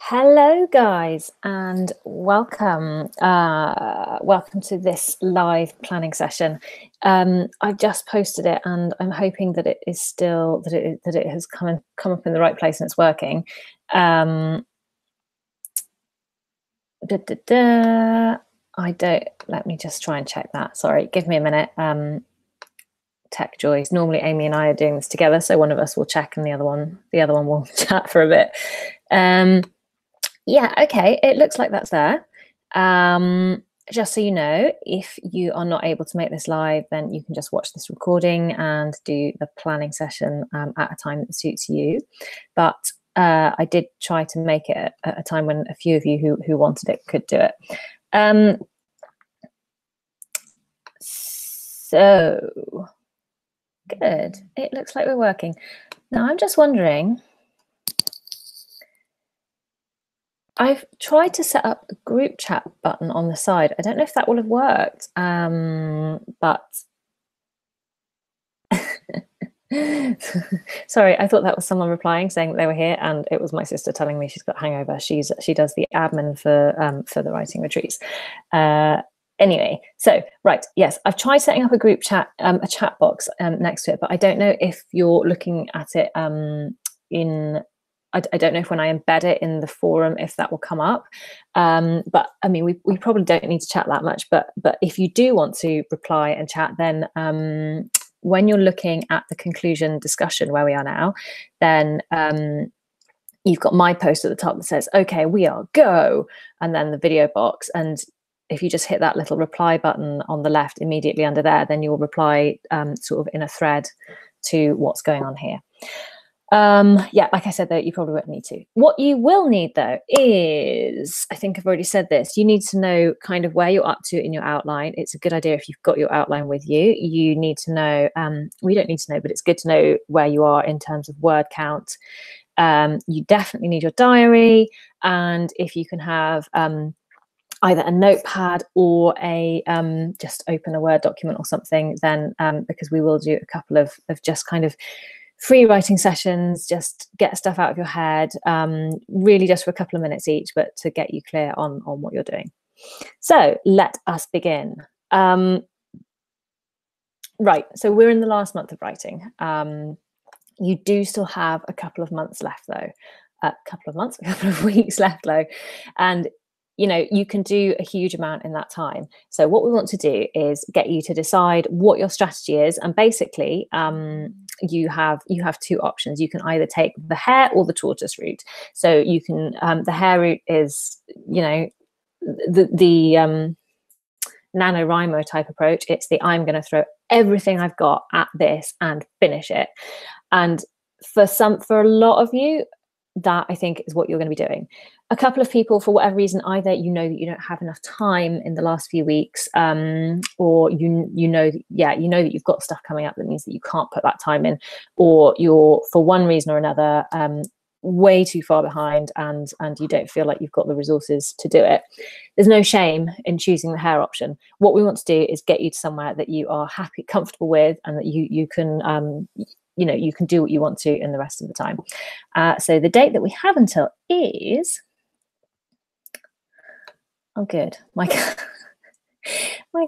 Hello, guys, and welcome. Welcome to this live planning session. I've just posted it, and I'm hoping that it is still that it has come up in the right place and it's working. I don't. Let me just try and check that. Sorry, give me a minute. Tech joys. Normally, Amy and I are doing this together, so one of us will check, and the other one will chat for a bit. Yeah, okay, it looks like that's there. Just so you know, if you are not able to make this live, then you can just watch this recording and do the planning session at a time that suits you. But I did try to make it at a time when a few of you who wanted it could do it. So, good. It looks like we're working. Now, I'm just wondering, I've tried to set up a group chat button on the side. I don't know if that will have worked, but sorry, I thought that was someone replying saying that they were here, and it was my sister telling me she's got a hangover. She does the admin for the writing retreats. Anyway, so right, yes, I've tried setting up a group chat, a chat box next to it, but I don't know if you're looking at it I don't know if when I embed it in the forum, if that will come up. But I mean, we probably don't need to chat that much, but if you do want to reply and chat, then when you're looking at the conclusion discussion where we are now, then you've got my post at the top that says, okay, we are go, and then the video box. And if you just hit that little reply button on the left immediately under there, then you'll reply sort of in a thread to what's going on here. Yeah, like I said, though, you probably won't need to. What you will need, though, is, I think I've already said this, you need to know kind of where you're up to in your outline. It's a good idea if you've got your outline with you. You need to know, we don't need to know, but it's good to know where you are in terms of word count. You definitely need your diary, and if you can have either a notepad or a just open a Word document or something, then because we will do a couple of just kind of free writing sessions, just get stuff out of your head, really just for a couple of minutes each, but to get you clear on what you're doing. So let us begin. Right, so we're in the last month of writing. You do still have a couple of months left, though. A couple of weeks left, though. And you know, you can do a huge amount in that time. So what we want to do is get you to decide what your strategy is. And basically, you have two options. You can either take the hare or the tortoise route. So you can, the hare route is, you know, the NaNoWriMo type approach. It's the I'm going to throw everything I've got at this and finish it. And for a lot of you, that I think is what you're going to be doing. A couple of people, for whatever reason, either you know that you don't have enough time in the last few weeks, or you know that you've got stuff coming up that means that you can't put that time in, or you're, for one reason or another, way too far behind, and you don't feel like you've got the resources to do it. There's no shame in choosing the hare option. What we want to do is get you to somewhere that you are happy, comfortable with, and that you can you know, you can do what you want to in the rest of the time. So the date that we have until is, oh good, my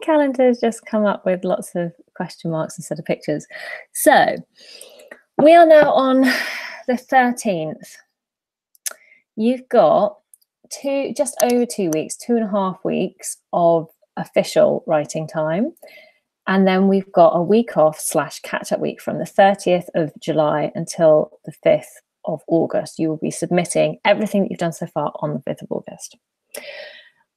calendar has just come up with lots of question marks instead of pictures. So we are now on the 13th. You've got just over 2 weeks, 2.5 weeks of official writing time. And then we've got a week off / catch-up week from the 30th of July until the 5th of August. You will be submitting everything that you've done so far on the 5th of August.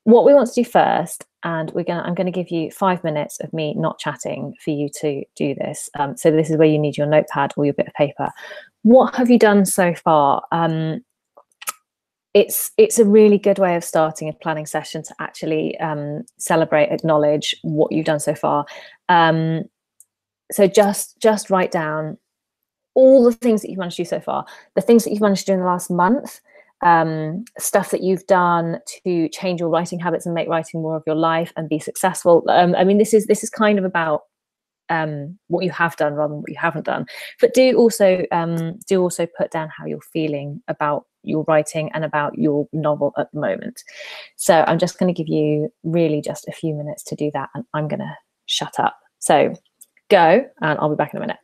What we want to do first, and I'm going to give you 5 minutes of me not chatting for you to do this. So this is where you need your notepad or your bit of paper. What have you done so far? It's a really good way of starting a planning session to actually celebrate, acknowledge what you've done so far. So just write down all the things that you've managed to do so far, the things that you've managed to do in the last month, stuff that you've done to change your writing habits and make writing more of your life and be successful. I mean, this is kind of about what you have done rather than what you haven't done. But do also put down how you're feeling about your writing and about your novel at the moment. So I'm just going to give you really just a few minutes to do that, and I'm going to shut up. So go, and I'll be back in a minute.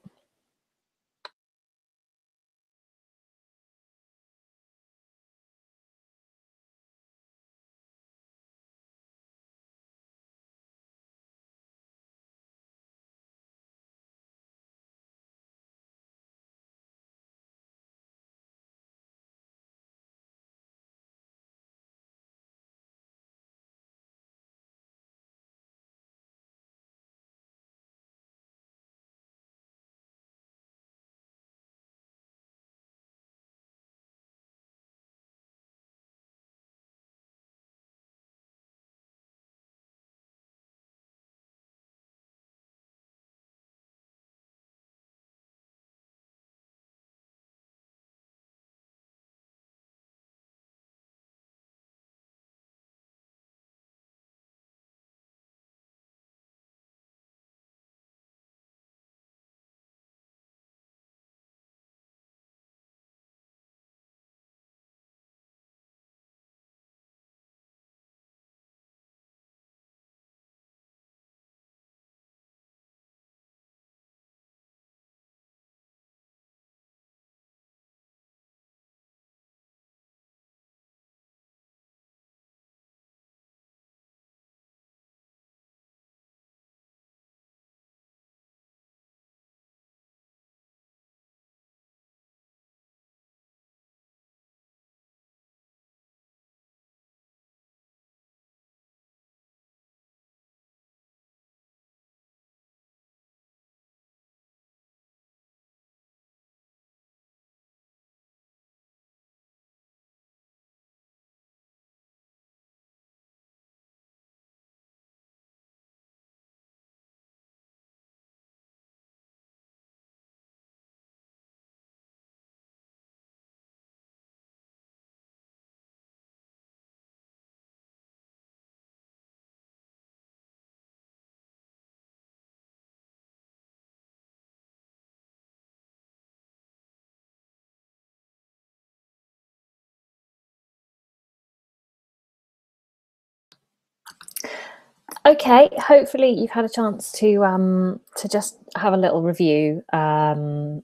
Okay, hopefully you've had a chance to just have a little review, a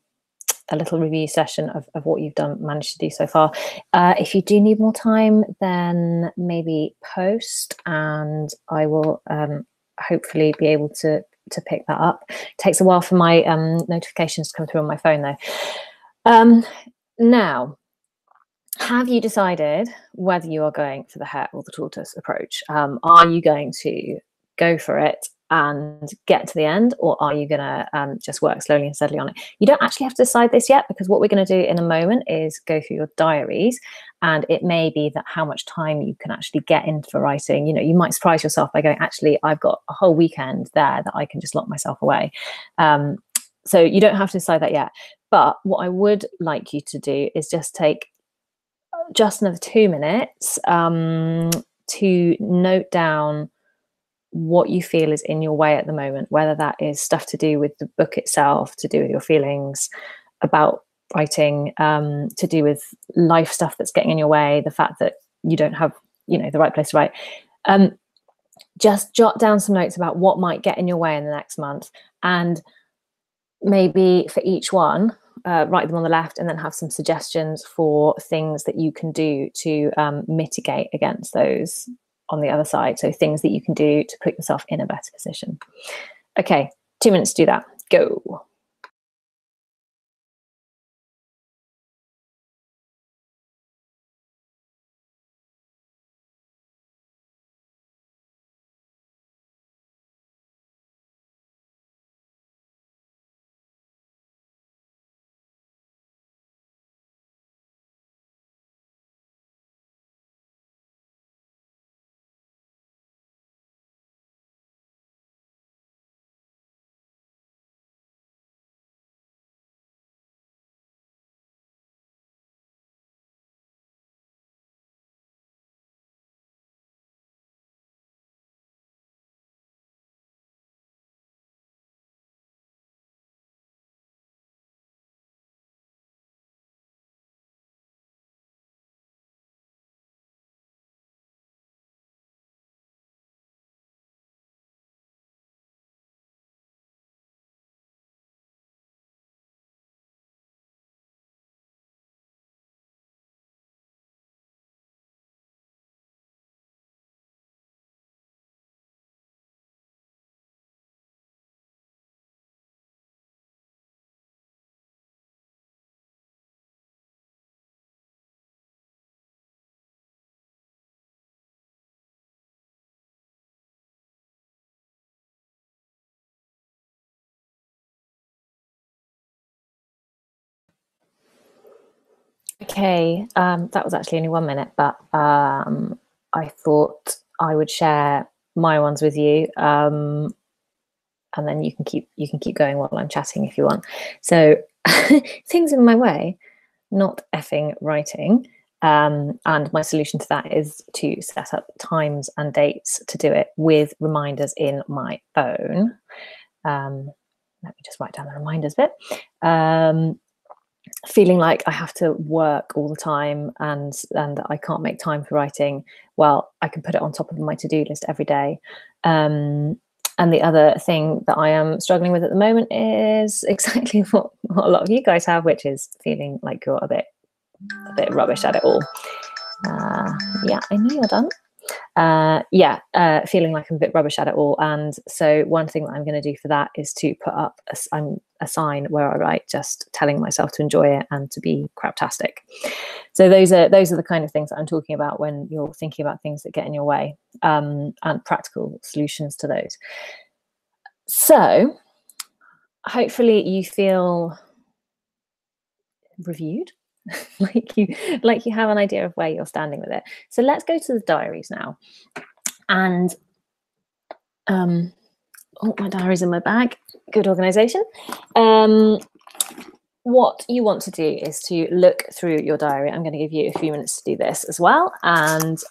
little review session of what you've done managed to do so far. If you do need more time, then maybe post, and I will hopefully be able to pick that up. It takes a while for my notifications to come through on my phone, though. Now, have you decided whether you are going for the hare or the tortoise approach? Are you going to go for it and get to the end, or are you going to just work slowly and steadily on it? You don't actually have to decide this yet, because what we're going to do in a moment is go through your diaries, and it may be that how much time you can actually get into writing. You know, you might surprise yourself by going, actually, I've got a whole weekend there that I can just lock myself away. So you don't have to decide that yet. But what I would like you to do is just take just another 2 minutes to note down what you feel is in your way at the moment, whether that is stuff to do with the book itself, to do with your feelings about writing, to do with life stuff that's getting in your way, the fact that you don't have, you know, the right place to write. Just jot down some notes about what might get in your way in the next month, and maybe for each one, write them on the left, and then have some suggestions for things that you can do to mitigate against those on the other side. So things that you can do to put yourself in a better position. Okay, 2 minutes to do that. Go. Okay, that was actually only 1 minute, but I thought I would share my ones with you, and then you can keep going while I'm chatting if you want. So things in my way, not effing writing. And my solution to that is to set up times and dates to do it with reminders in my phone. Let me just write down the reminders bit. Feeling like I have to work all the time and I can't make time for writing, well, I can put it on top of my to-do list every day. And the other thing that I am struggling with at the moment is exactly what a lot of you guys have, which is feeling like you're a bit rubbish at it all. Yeah, I know you're done. Feeling like I'm a bit rubbish at it all. And so one thing that I'm going to do for that is to put up a sign where I write, just telling myself to enjoy it and to be craptastic. So those are the kind of things that I'm talking about when you're thinking about things that get in your way, and practical solutions to those. So hopefully you feel reviewed, like you have an idea of where you're standing with it. So let's go to the diaries now. And my diary's in my bag. Good organization. What you want to do is to look through your diary. I'm going to give you a few minutes to do this as well, and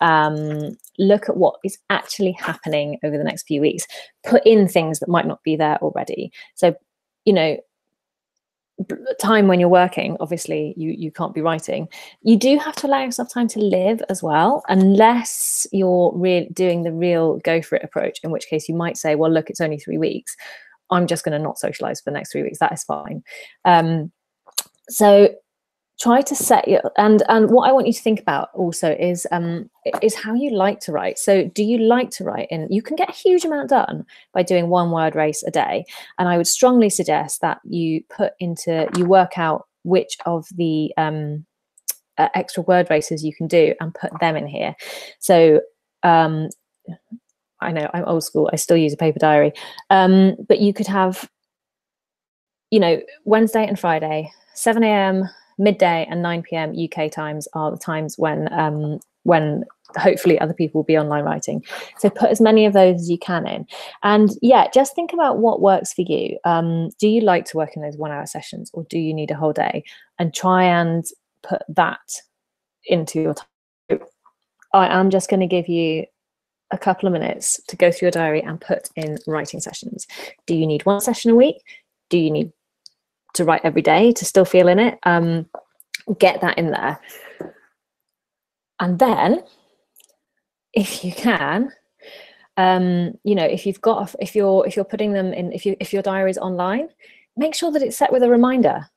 look at what is actually happening over the next few weeks. Put in things that might not be there already. So, time when you're working, obviously you can't be writing. You do have to allow yourself time to live as well, unless you're doing the real go for it approach, in which case you might say, well, look, it's only 3 weeks, I'm just going to not socialize for the next 3 weeks. That is fine. So try to set your, and what I want you to think about also is how you like to write. So do you like to write you can get a huge amount done by doing 1 word race a day, and I would strongly suggest that you work out which of the extra word races you can do and put them in here. So I know I'm old school, I still use a paper diary, but you could have Wednesday and Friday, 7 a.m, midday and 9 p.m. UK times are the times when hopefully other people will be online writing. So put as many of those as you can in. And just think about what works for you. Do you like to work in those 1 hour sessions, or do you need a whole day? And try and put that into your time. I am just going to give you a couple of minutes to go through your diary and put in writing sessions. Do you need 1 session a week? Do you need to write every day to still feel in it? Get that in there. And then if you can, if you're putting them in, if your diary is online, make sure that it's set with a reminder.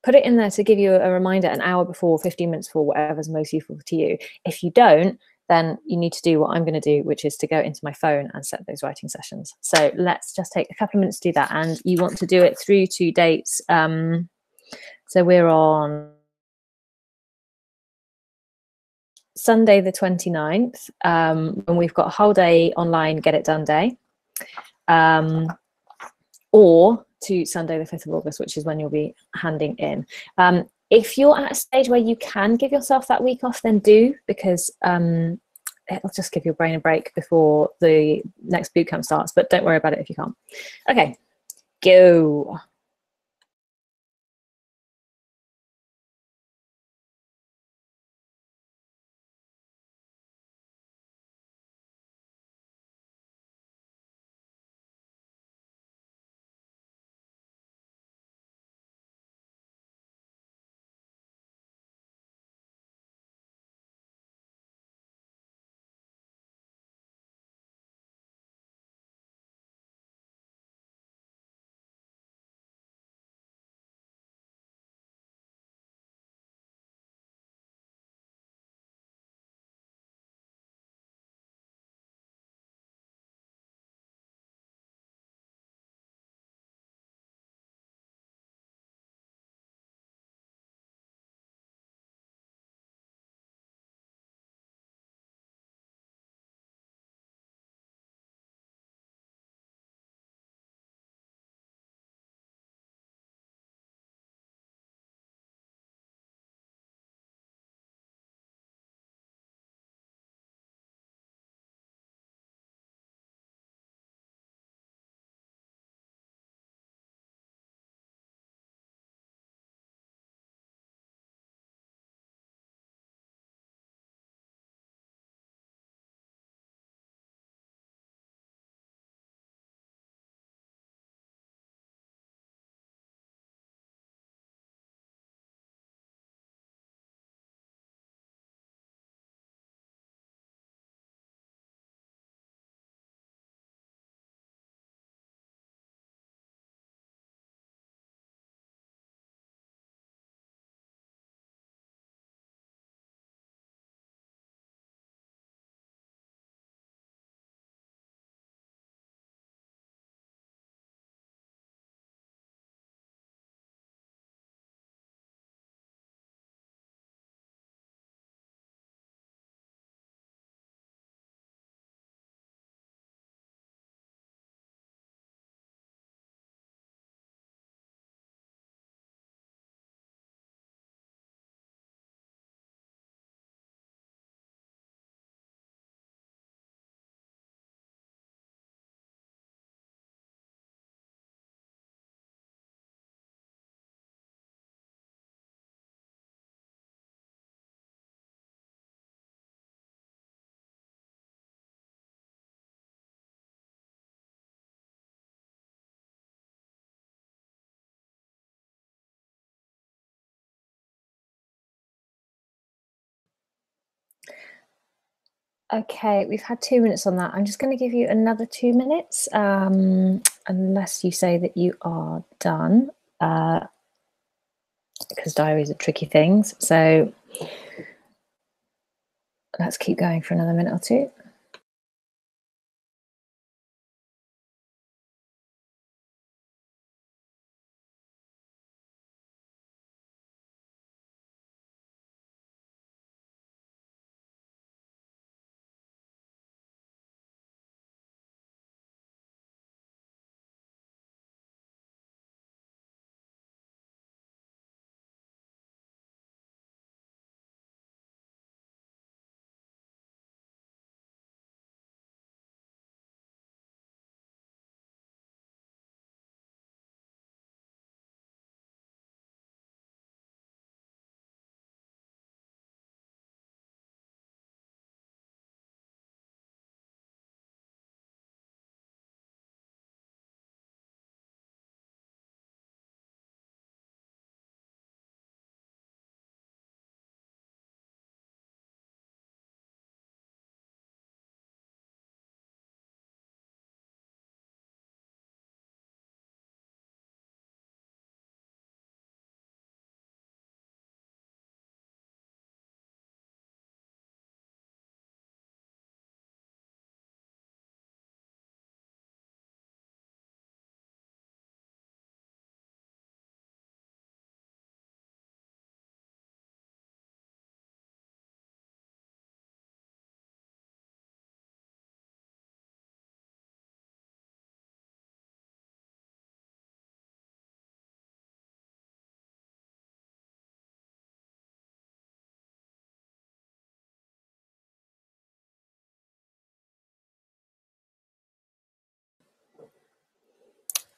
Put it in there to give you a reminder an hour before, 15 minutes before, whatever's most useful to you. If you don't, then you need to do what I'm going to do, which is to go into my phone and set those writing sessions. So let's just take a couple of minutes to do that. And you want to do it through to dates. So we're on Sunday the 29th, when we've got a whole day online get it done day, or to Sunday the 5th of August, which is when you'll be handing in. If you're at a stage where you can give yourself that week off, then do, because it'll just give your brain a break before the next bootcamp starts, but don't worry about it if you can't. Okay, go. Okay, we've had 2 minutes on that. I'm just going to give you another 2 minutes, unless you say that you are done, because diaries are tricky things. So let's keep going for another minute or two.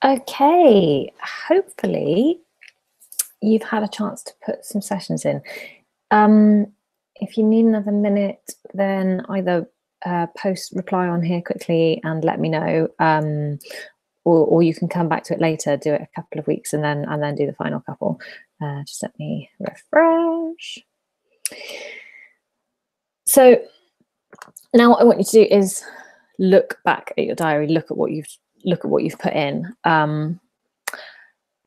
Okay, hopefully you've had a chance to put some sessions in. If you need another minute, then either post reply on here quickly and let me know, or you can come back to it later, do it a couple of weeks, and then do the final couple. Just let me refresh. So now what I want you to do is look back at your diary, look at what you've put in.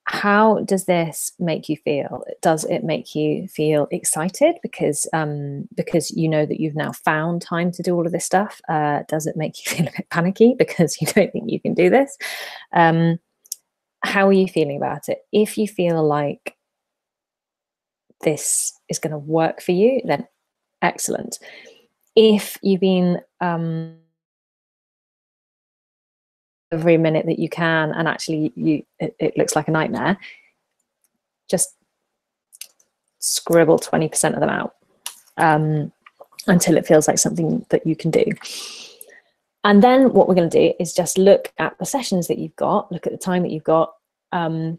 How does this make you feel? Does it make you feel excited because you know that you've now found time to do all of this stuff? Does it make you feel a bit panicky because you don't think you can do this? How are you feeling about it? If you feel like this is going to work for you, then excellent. If you've been every minute that you can and actually it looks like a nightmare, just scribble 20% of them out until it feels like something that you can do. And then what we're going to do is just look at the sessions that you've got, look at the time that you've got. I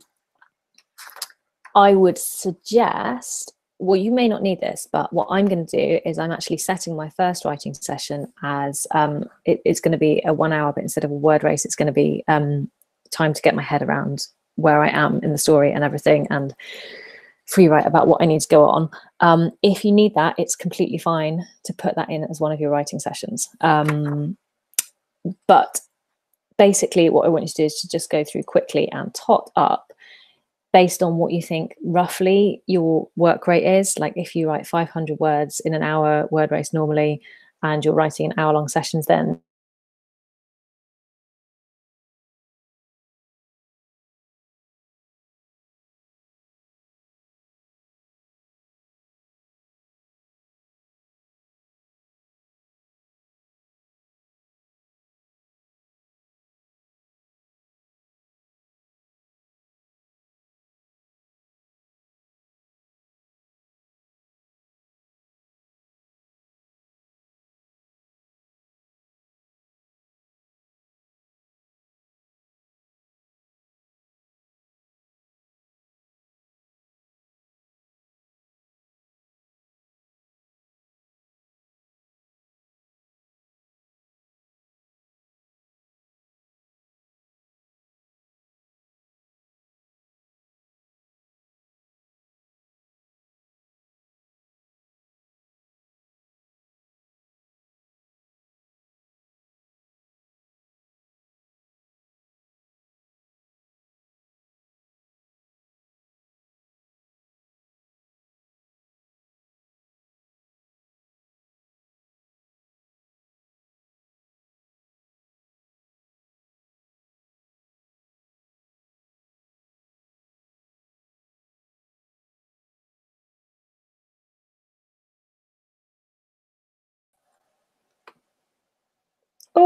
would suggest, well, you may not need this, but what I'm going to do is I'm actually setting my first writing session as it's going to be a 1 hour, but instead of a word race, it's going to be time to get my head around where I am in the story and everything, and free write about what I need to go on. If you need that, it's completely fine to put that in as one of your writing sessions. But basically what I want you to do is to just go through quickly and tot up based on what you think roughly your work rate is. Like if you write 500 words in an hour word race normally, and you're writing an hour-long sessions, then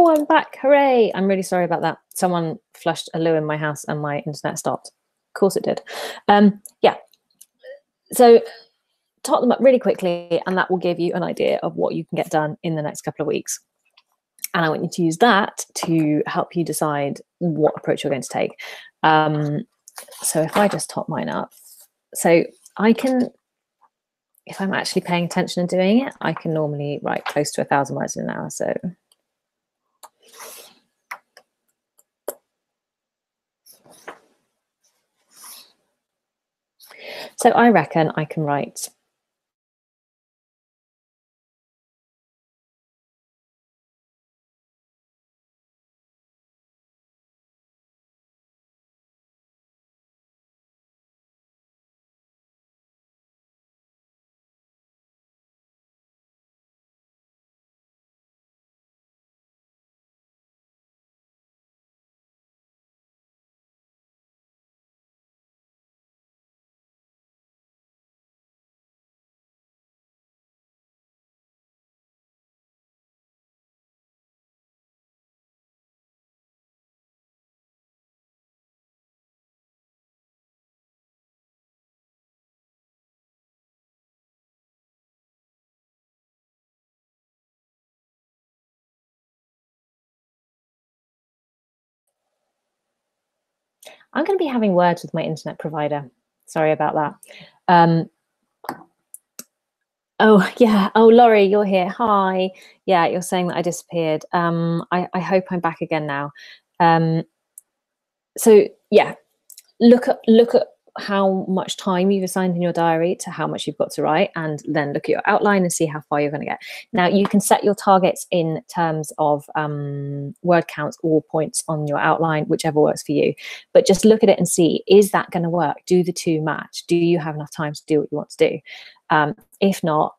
Oh, I'm back. Hooray. I'm really sorry about that. Someone flushed a loo in my house and my internet stopped. Of course it did. Yeah. So tot them up really quickly, and that will give you an idea of what you can get done in the next couple of weeks. And I want you to use that to help you decide what approach you're going to take. So if I just top mine up, so I can, if I'm actually paying attention and doing it, I can normally write close to 1,000 words in an hour. So I reckon I can write I'm going to be having words with my internet provider. Sorry about that. Oh, yeah. Oh, Laurie, you're here. Hi. Yeah, you're saying that I disappeared. I hope I'm back again now. So yeah, look at how much time you've assigned in your diary to how much you've got to write, and then look at your outline and see how far you're going to get. Now you can set your targets in terms of word counts or points on your outline, whichever works for you, but just look at it and see, is that going to work? Do the two match? Do you have enough time to do what you want to do? If not,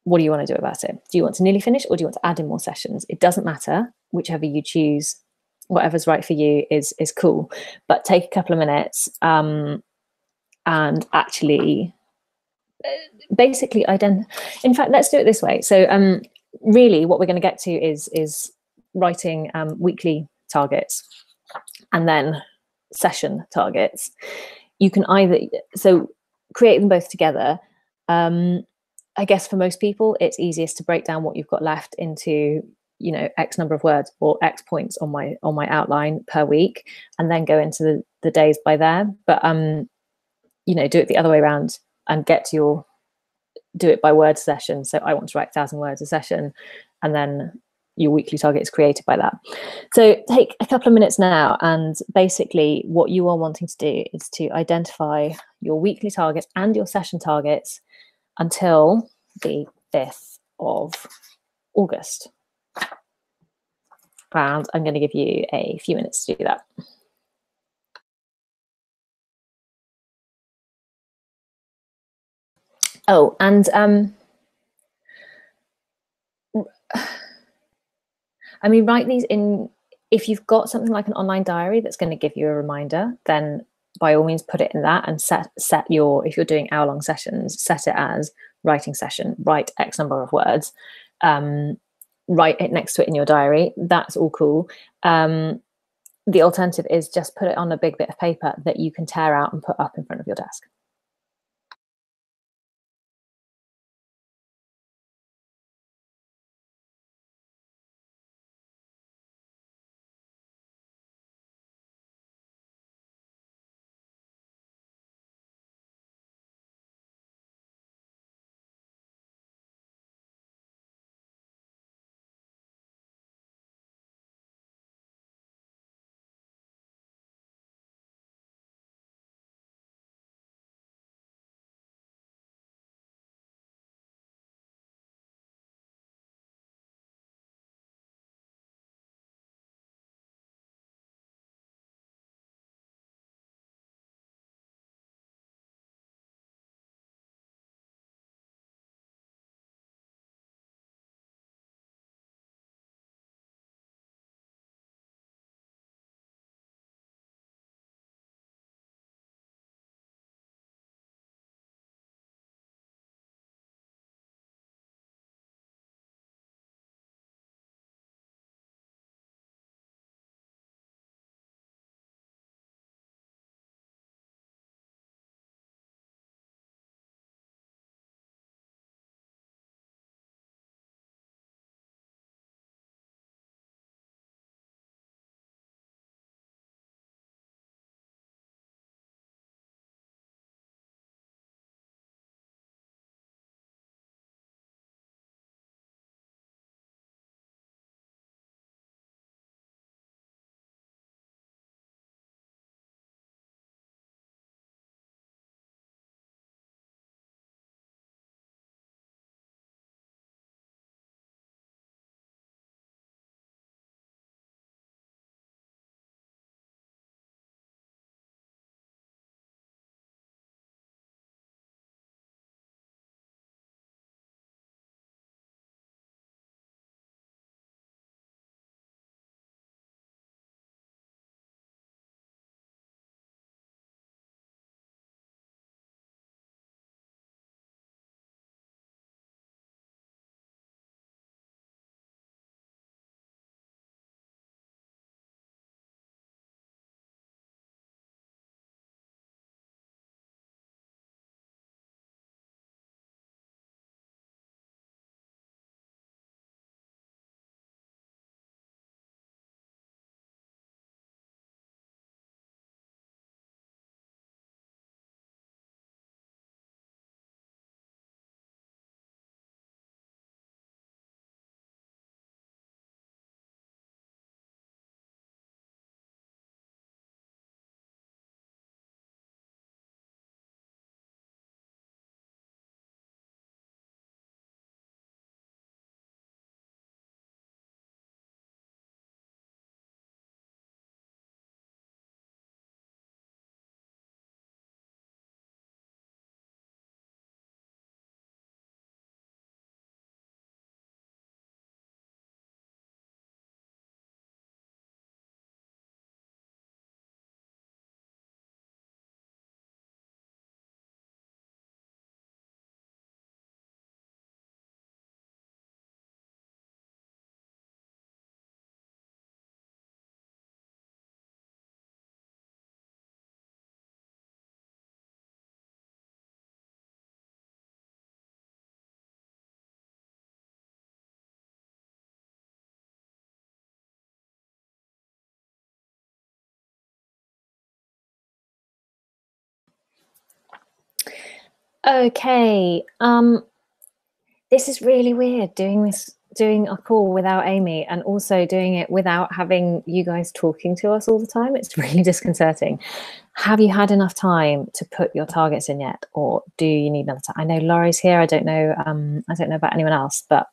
what do you want to do about it? Do you want to nearly finish, or do you want to add in more sessions? It doesn't matter, whichever you choose. Whatever's right for you is cool, but take a couple of minutes and actually basically in fact, let's do it this way. So really what we're going to get to is writing weekly targets and then session targets. You can either create them both together. I guess for most people it's easiest to break down what you've got left into, you know, X number of words or X points on my outline per week, and then go into the days by there. But you know, do it the other way around and do it by word session. So I want to write 1,000 words a session, and then your weekly target is created by that. So take a couple of minutes now, and basically what you are wanting to do is to identify your weekly targets and your session targets until the 5th of August. And I'm going to give you a few minutes to do that. Oh, and I mean, write these in. If you've got something like an online diary that's going to give you a reminder, then by all means put it in that, and set your, if you're doing hour-long sessions, set it as writing session, write X number of words, write it next to it in your diary. That's all cool. The alternative is just put it on a big bit of paper that you can tear out and put up in front of your desk. Okay. This is really weird doing a call without Amy and also doing it without having you guys talking to us all the time. It's really disconcerting. Have you had enough time to put your targets in yet, or do you need another time? I know Laurie's here. I don't know about anyone else, but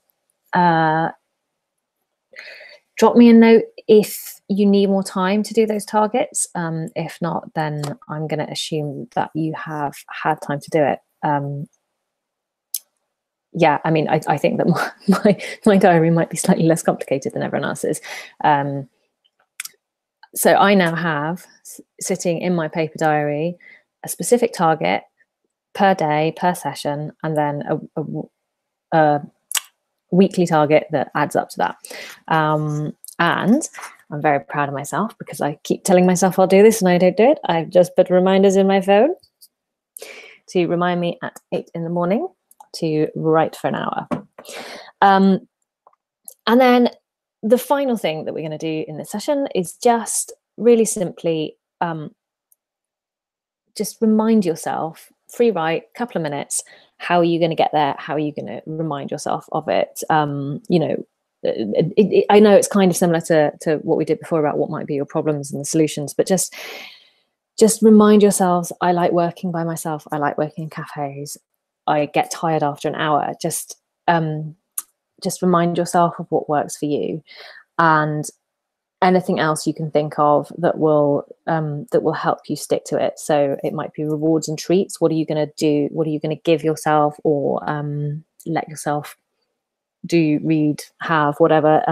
drop me a note if you need more time to do those targets. If not, then I'm going to assume that you have had time to do it. Yeah, I mean, I think that my diary might be slightly less complicated than everyone else's. So I now have sitting in my paper diary a specific target per day, per session, and then a weekly target that adds up to that. And I'm very proud of myself because I keep telling myself I'll do this and I don't do it. I've just put reminders in my phone to remind me at 8 in the morning to write for an hour. And then the final thing that we're going to do in this session is just really simply just remind yourself, free write, couple of minutes, how are you going to get there? How are you going to remind yourself of it? You know, I know it's kind of similar to what we did before about what might be your problems and the solutions, but just remind yourselves, I like working by myself. I like working in cafes. I get tired after an hour. Just remind yourself of what works for you, and anything else you can think of that will help you stick to it. So it might be rewards and treats. What are you going to do? What are you going to give yourself, or let yourself do, read, have, whatever,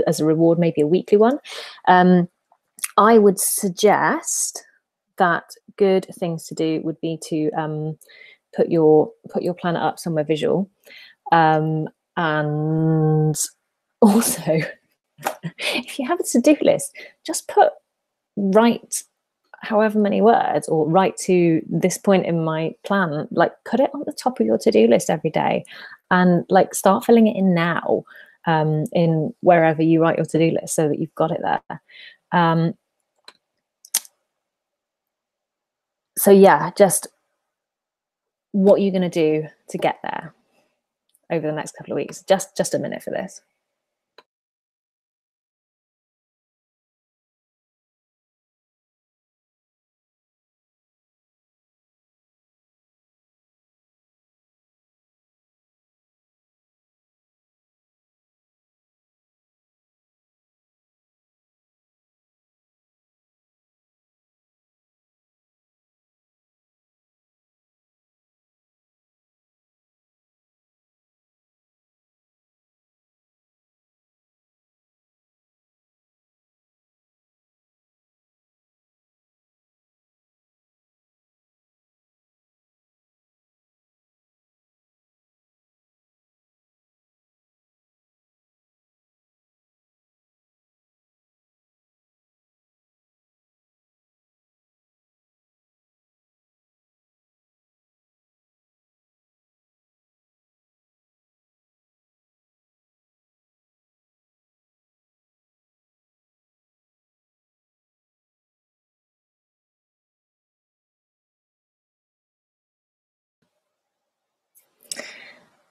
as a reward, maybe a weekly one. I would suggest that good things to do would be to put your planner up somewhere visual, and also if you have a to-do list, just write however many words, or write to this point in my plan, like put it on the top of your to-do list every day, and like start filling it in now, in wherever you write your to-do list, so that you've got it there. So yeah, just what you're going to do to get there over the next couple of weeks. Just a minute for this.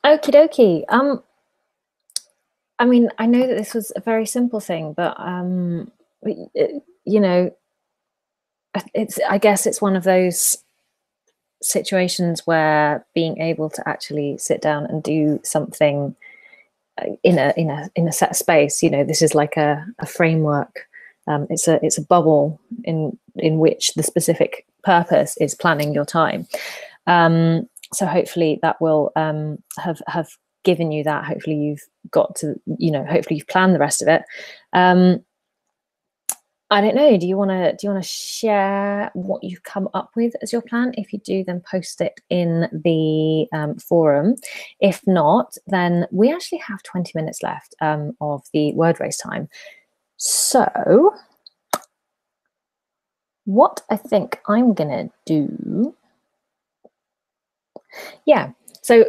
Okie dokie. I mean, I know that this was a very simple thing, but you know, I guess it's one of those situations where being able to actually sit down and do something in a set space, you know, this is like a framework. It's a bubble in which the specific purpose is planning your time. So hopefully that will have given you that. Hopefully you've got to, you know, hopefully you've planned the rest of it. I don't know. Do you want to share what you've come up with as your plan? If you do, then post it in the forum. If not, then we actually have 20 minutes left of the word race time. So what I think I'm gonna do, yeah. So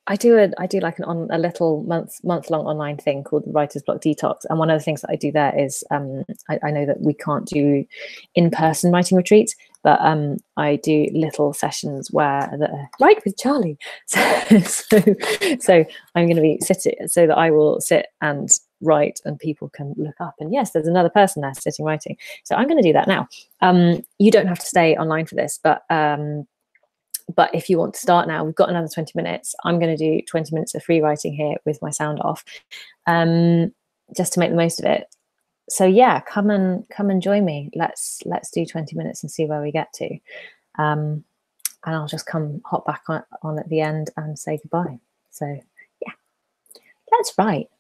I do like a little month long online thing called the Writer's Block Detox, and one of the things that I do there is I know that we can't do in-person writing retreats, but I do little sessions where the write with Charlie. So I'm going to be sitting so that I will sit and write, and people can look up, and yes, there's another person there sitting writing. So I'm going to do that now. You don't have to stay online for this, but if you want to start now, we've got another 20 minutes. I'm going to do 20 minutes of free writing here with my sound off, just to make the most of it. So yeah, come and join me. Let's do 20 minutes and see where we get to. And I'll just hop back on at the end and say goodbye. So yeah, let's write.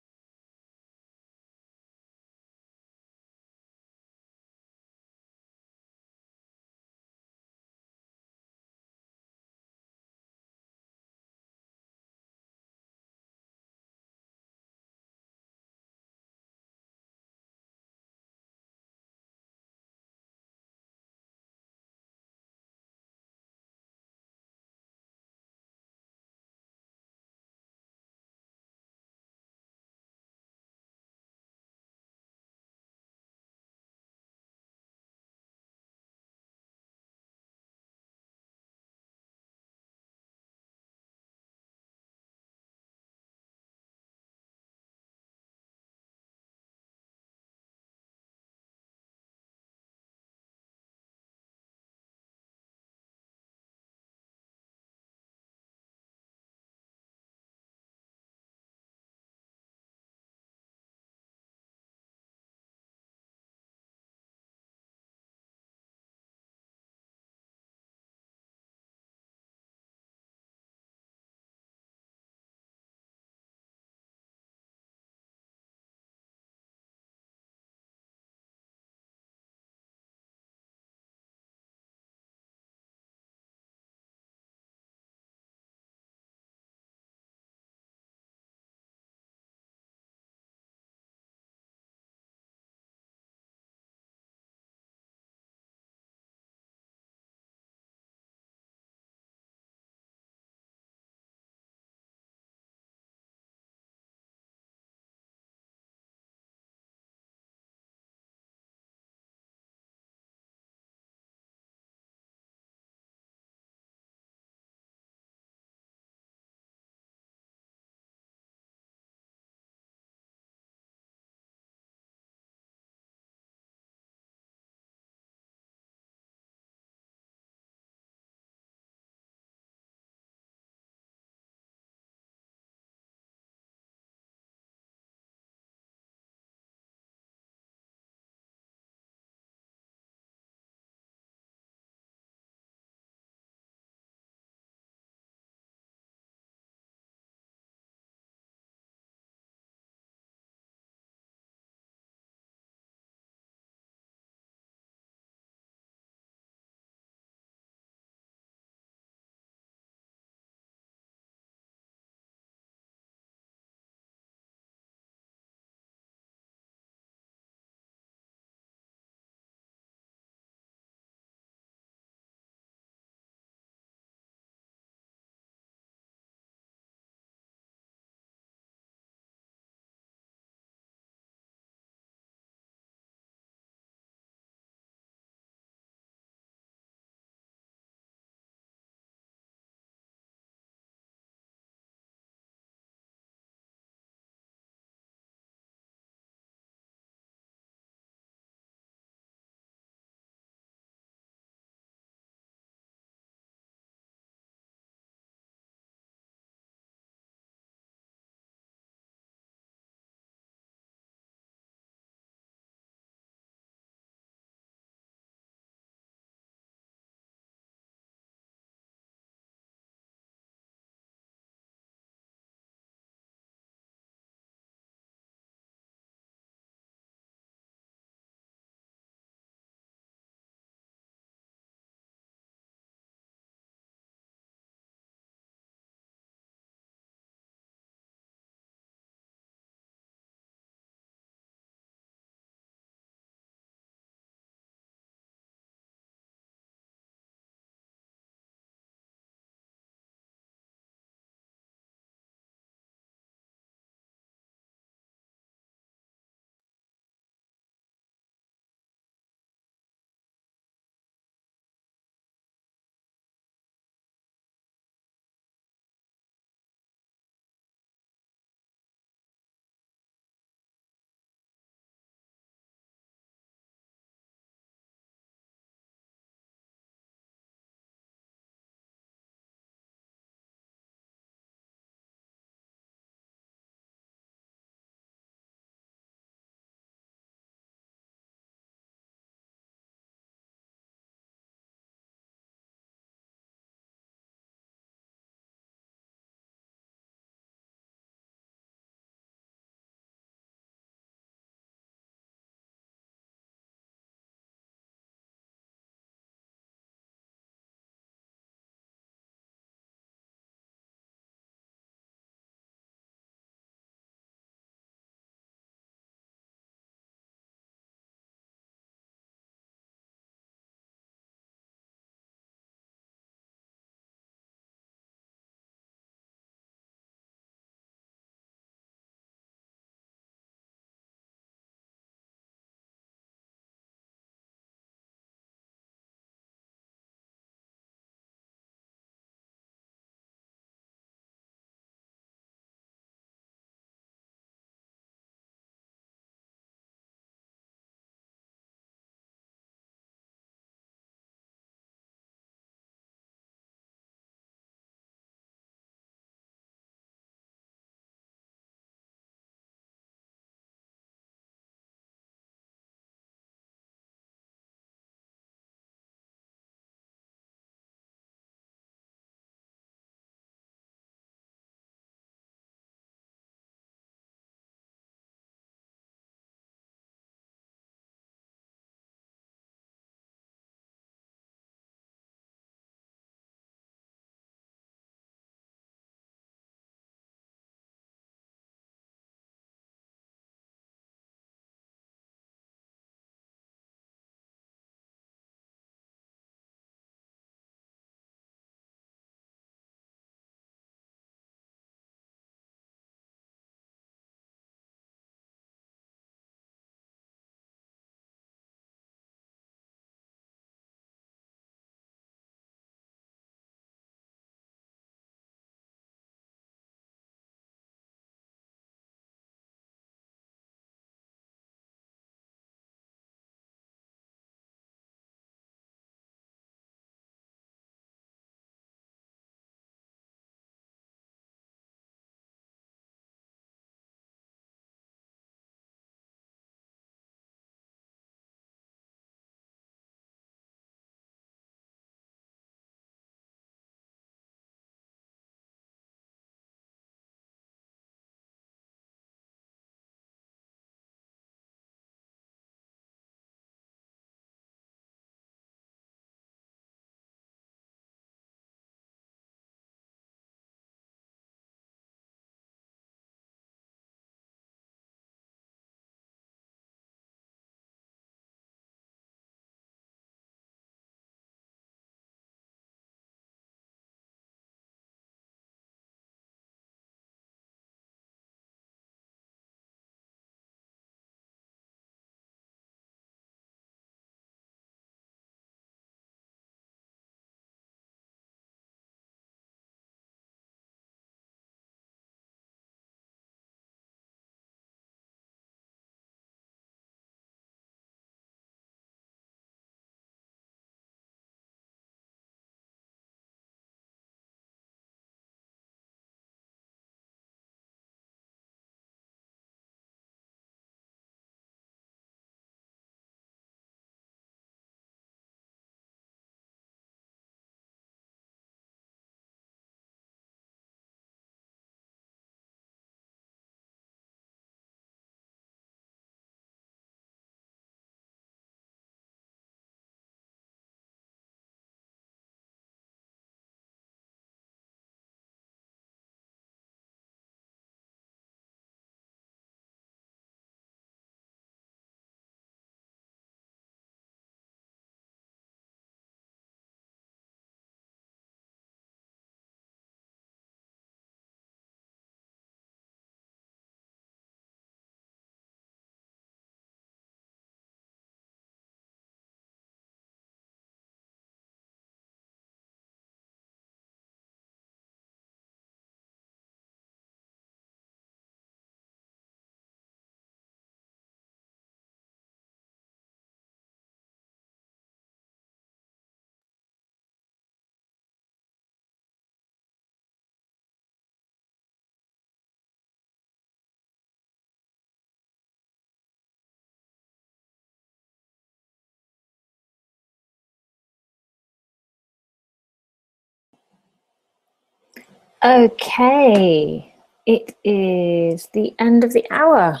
Okay, it is the end of the hour.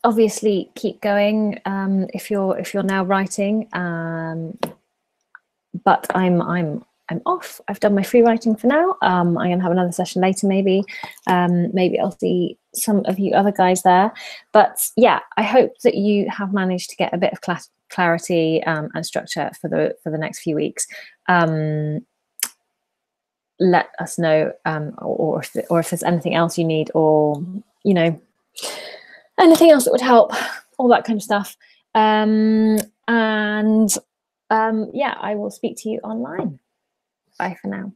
Obviously, keep going if you're now writing. But I'm off. I've done my free writing for now. I'm gonna have another session later, maybe. Maybe I'll see some of you other guys there. But yeah, I hope that you have managed to get a bit of clarity and structure for the next few weeks. Let us know, or if there's anything else you need, or anything else that would help, all that kind of stuff. And yeah, I will speak to you online. Bye for now.